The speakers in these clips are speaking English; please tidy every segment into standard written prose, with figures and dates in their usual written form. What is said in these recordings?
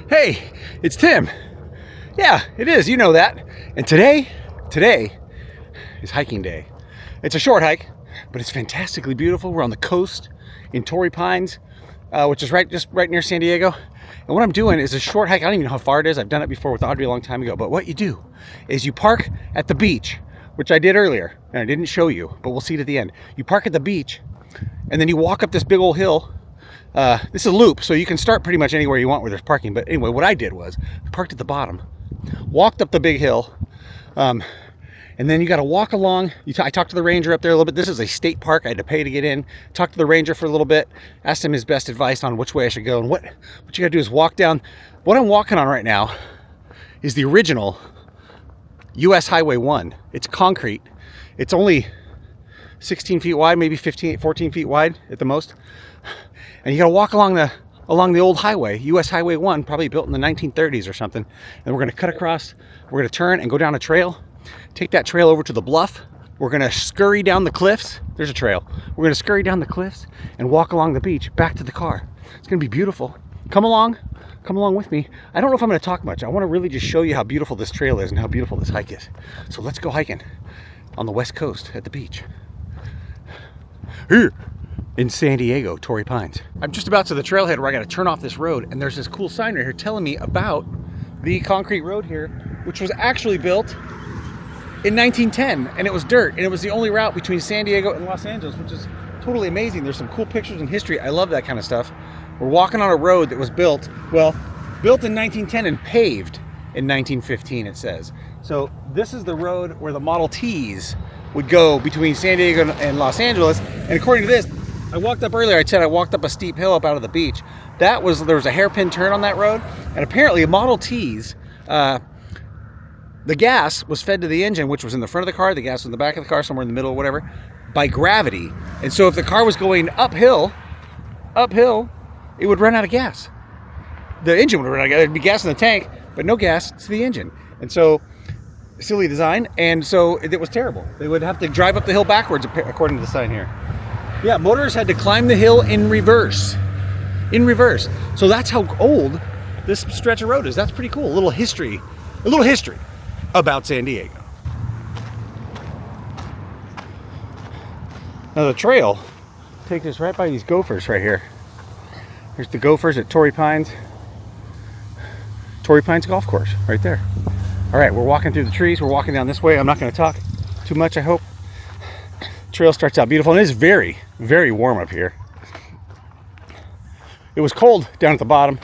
Hey, it's Tim. Yeah, it is. You know that. And today is hiking day. It's a short hike, but it's fantastically beautiful. We're on the coast in Torrey Pines, which is just right near San Diego. And what I'm doing is a short hike. I don't even know how far it is. I've done it before with Audrey a long time ago. But what you do is you park at the beach, which I did earlier, and I didn't show you, but we'll see it at the end. You park at the beach, and then you walk up this big old hill. This is a loop, so you can start pretty much anywhere you want where there's parking. But anyway, what I did was parked at the bottom, walked up the big hill, and then you got to walk along. I talked to the ranger up there a little bit. This is a state park. I had to pay to get in. Talked to the ranger for a little bit, asked him his best advice on which way I should go. And what you got to do is walk down. What I'm walking on right now is the original US Highway 1. It's concrete. It's only 16 feet wide, maybe 14 feet wide at the most. And you got to walk along the old highway, US Highway 1, probably built in the 1930s or something. And we're going to cut across, we're going to turn and go down a trail, take that trail over to the bluff. We're going to scurry down the cliffs. There's a trail. We're going to scurry down the cliffs and walk along the beach back to the car. It's going to be beautiful. Come along with me. I don't know if I'm going to talk much. I want to really just show you how beautiful this trail is and how beautiful this hike is. So let's go hiking on the west coast at the beach. Here in San Diego, Torrey Pines. I'm just about to the trailhead where I got to turn off this road, and there's this cool sign right here telling me about the concrete road here, which was actually built in 1910, and it was dirt, and it was the only route between San Diego and Los Angeles, which is totally amazing. There's some cool pictures and history. I love that kind of stuff. We're walking on a road that was built in 1910 and paved in 1915, it says. So this is the road where the Model Ts would go between San Diego and Los Angeles, and according to this, I walked up earlier, I said I walked up a steep hill up out of the beach. There was a hairpin turn on that road, and apparently Model Ts, the gas was fed to the engine, which was in the front of the car, the gas was in the back of the car, somewhere in the middle or whatever, by gravity. And so if the car was going uphill, it would run out of gas. The engine would run out of gas. There'd be gas in the tank, but no gas to the engine. And so, silly design, and so it was terrible. They would have to drive up the hill backwards, according to the sign here. Yeah, motorists had to climb the hill in reverse. So that's how old this stretch of road is. That's pretty cool. A little history about San Diego. Now the trail takes us right by these gophers right here. Here's the gophers at Torrey Pines Golf Course right there. All right, we're walking through the trees. We're walking down this way. I'm not going to talk too much, I hope. Trail starts out beautiful, and it is very, very warm up here. It was cold down at the bottom,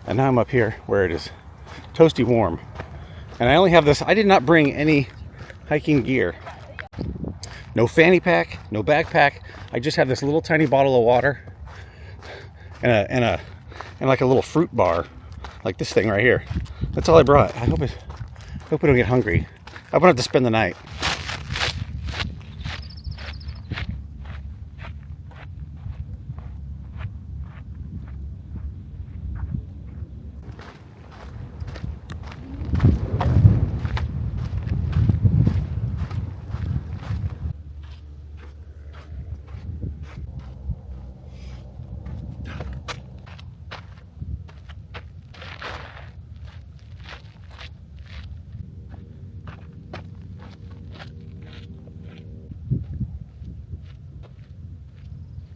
and now I'm up here where it is toasty warm. And I only have this. I did not bring any hiking gear. No fanny pack, no backpack. I just have this little tiny bottle of water and like a little fruit bar, like this thing right here. That's all I brought. I hope I don't get hungry. I won't have to spend the night.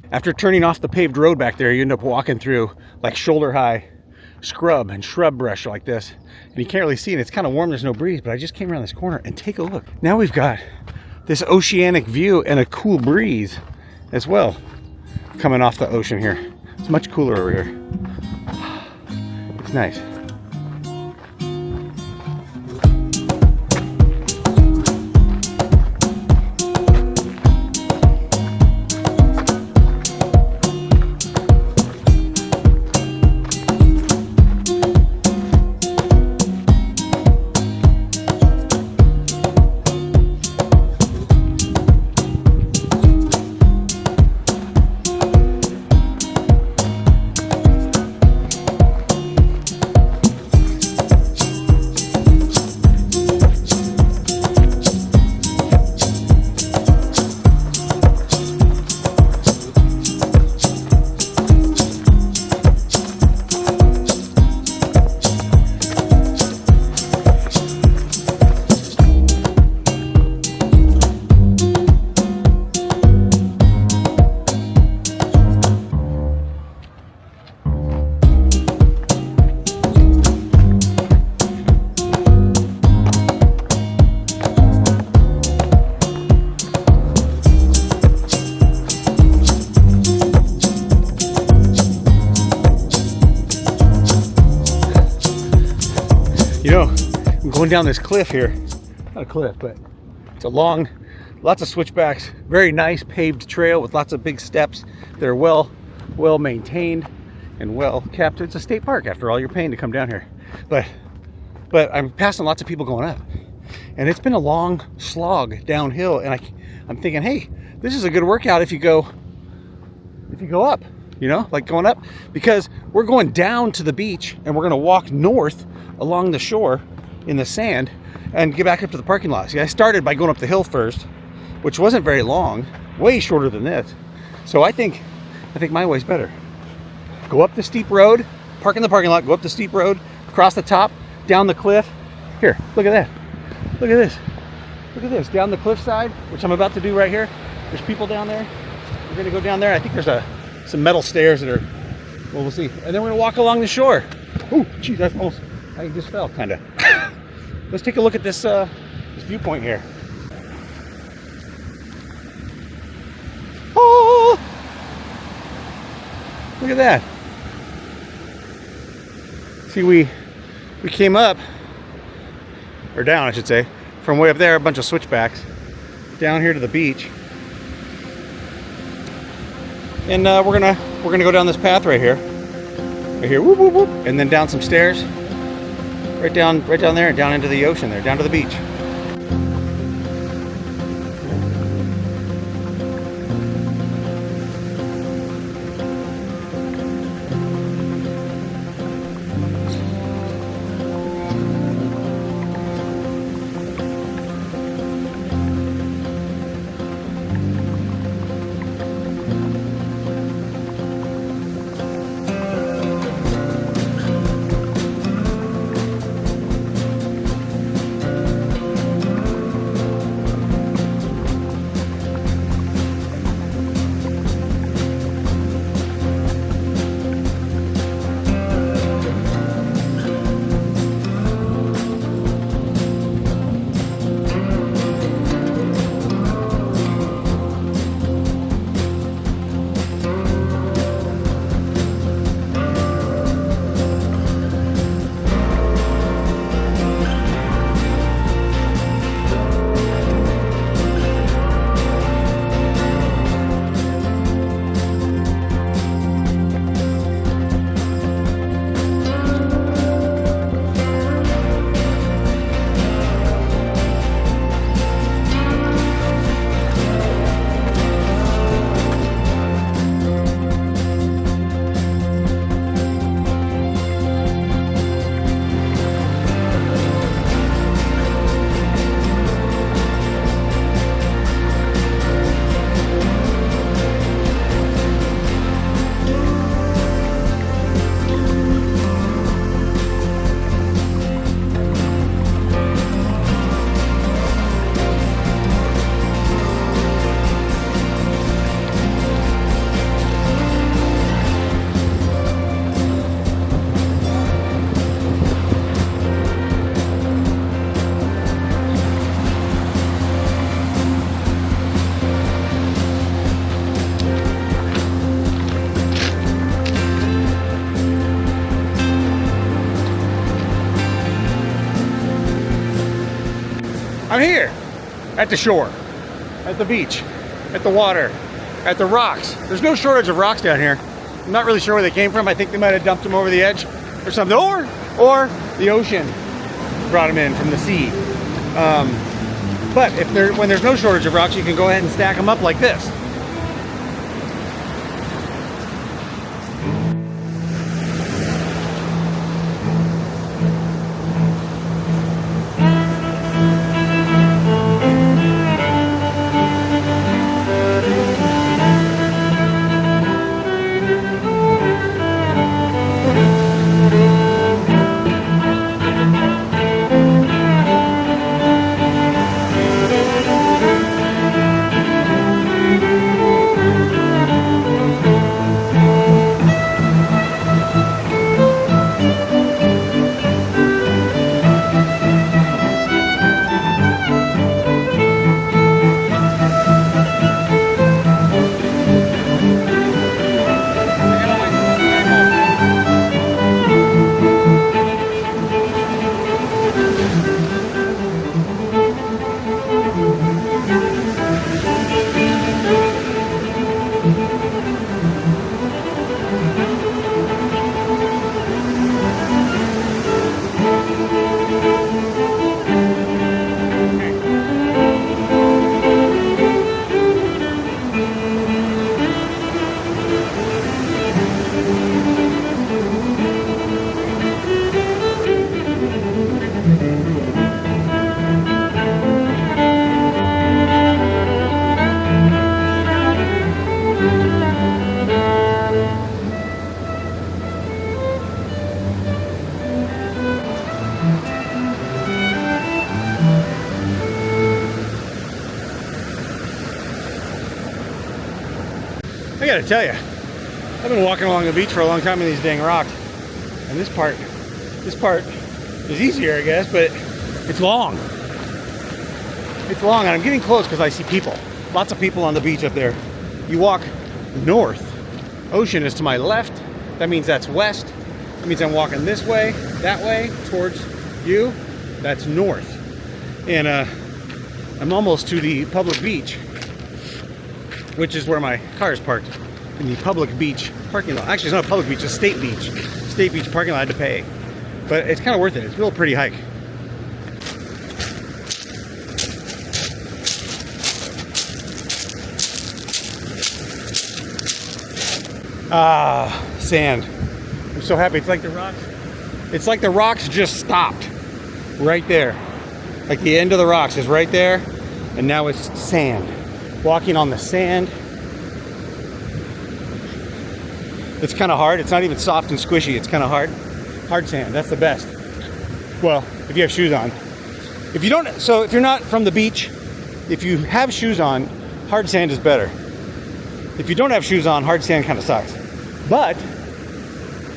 After turning off the paved road back there, you end up walking through like shoulder-high scrub and shrub brush like this. And you can't really see it. It's kind of warm. There's no breeze. But I just came around this corner and take a look. Now we've got this oceanic view and a cool breeze as well coming off the ocean here. It's much cooler over here. It's nice. You know, I'm going down this cliff here. Not a cliff, but it's a long, lots of switchbacks, very nice paved trail with lots of big steps. They're well maintained and well kept. It's a state park after all. You're paying to come down here. But I'm passing lots of people going up. And it's been a long slog downhill, and I'm thinking, hey, this is a good workout if you go up, you know, like going up, because we're going down to the beach and we're going to walk north along the shore in the sand and get back up to the parking lot. See, I started by going up the hill first, which wasn't very long, way shorter than this. So I think my way's better. Go up the steep road, park in the parking lot, go up the steep road, across the top, down the cliff. Here, look at that. Look at this. Look at this. Down the cliffside, which I'm about to do right here. There's people down there. We're going to go down there. I think there's some metal stairs that are, well, we'll see. And then we're going to walk along the shore. Oh, geez, I just fell, kind of. Let's take a look at this viewpoint here. Oh! Look at that. See, we came up, or down, I should say, from way up there, a bunch of switchbacks, down here to the beach. And we're gonna go down this path right here, whoop, whoop, whoop, and then down some stairs, right down there, and down into the ocean there, down to the beach. I'm here at the shore, at the beach, at the water, at the rocks. There's no shortage of rocks down here. I'm not really sure where they came from. I think they might have dumped them over the edge or something, or the ocean brought them in from the sea. But when there's no shortage of rocks, you can go ahead and stack them up like this. gotta tell you, I've been walking along the beach for a long time in these dang rocks. And this part is easier, I guess, but it's long. It's long, and I'm getting close because I see people. Lots of people on the beach up there. You walk north. Ocean is to my left. That means that's west. That means I'm walking this way, that way, towards you. That's north. And I'm almost to the public beach, which is where my car is parked. In the public beach parking lot. Actually, it's not a public beach, it's a state beach. State beach parking lot I had to pay. But it's kind of worth it. It's a real pretty hike. Ah, sand. I'm so happy. It's like the rocks. It's like the rocks just stopped right there. Like the end of the rocks is right there, and now it's sand. Walking on the sand. It's kind of hard. It's not even soft and squishy. It's kind of hard. Hard sand. That's the best. Well, if you have shoes on. If you don't, so if you're not from the beach, if you have shoes on, hard sand is better. If you don't have shoes on, hard sand kind of sucks. But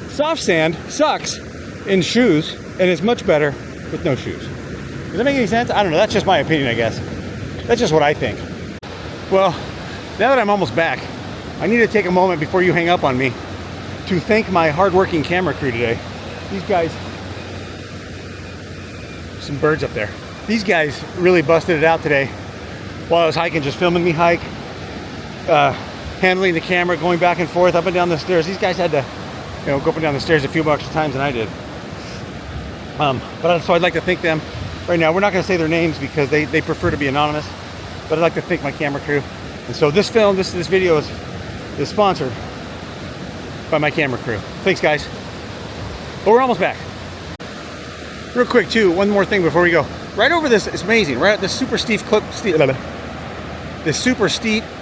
soft sand sucks in shoes, and it's much better with no shoes. Does that make any sense? I don't know. That's just my opinion, I guess. That's just what I think. Well, now that I'm almost back, I need to take a moment before you hang up on me to thank my hardworking camera crew today. These guys, some birds up there. These guys really busted it out today while I was hiking, just filming me hike, handling the camera, going back and forth, up and down the stairs. These guys had to, go up and down the stairs a few extra times than I did. So I'd like to thank them right now. We're not going to say their names because they prefer to be anonymous, but I'd like to thank my camera crew. And so this video is sponsored by my camera crew. Thanks, guys. But we're almost back. Real quick, too, one more thing before we go. Right over this, it's amazing, right at this super steep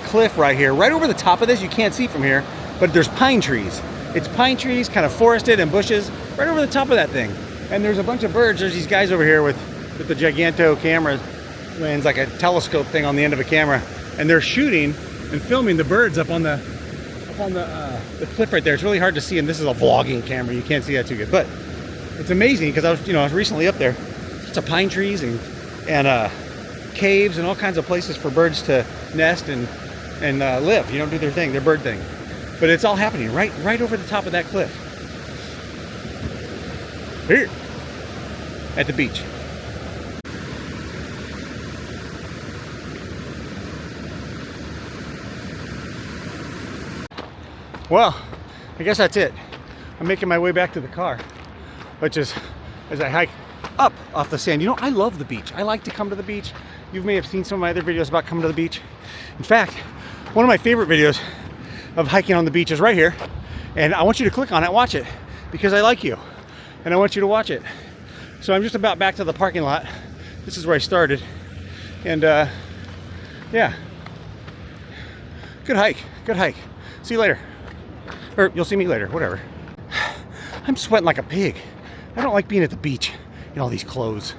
cliff right here. Right over the top of this, you can't see from here, but there's pine trees. It's pine trees, kind of forested and bushes, right over the top of that thing. And there's a bunch of birds. There's these guys over here with the giganto camera lens, like a telescope thing on the end of a camera, and they're shooting and filming the birds up on the cliff right there. It's really hard to see, and this is a vlogging camera. You can't see that too good, but it's amazing because I was recently up there. It's a pine trees and caves and all kinds of places for birds to nest and live. Do their thing, their bird thing. But it's all happening right over the top of that cliff. Here, at the beach. Well, I guess that's it. I'm making my way back to the car, which is as I hike up off the sand. I love the beach. I like to come to the beach. You may have seen some of my other videos about coming to the beach. In fact, one of my favorite videos of hiking on the beach is right here. And I want you to click on it, watch it, because I like you. And I want you to watch it. So I'm just about back to the parking lot. This is where I started. And yeah, good hike, good hike. See you later. Or you'll see me later, whatever. I'm sweating like a pig. I don't like being at the beach in all these clothes.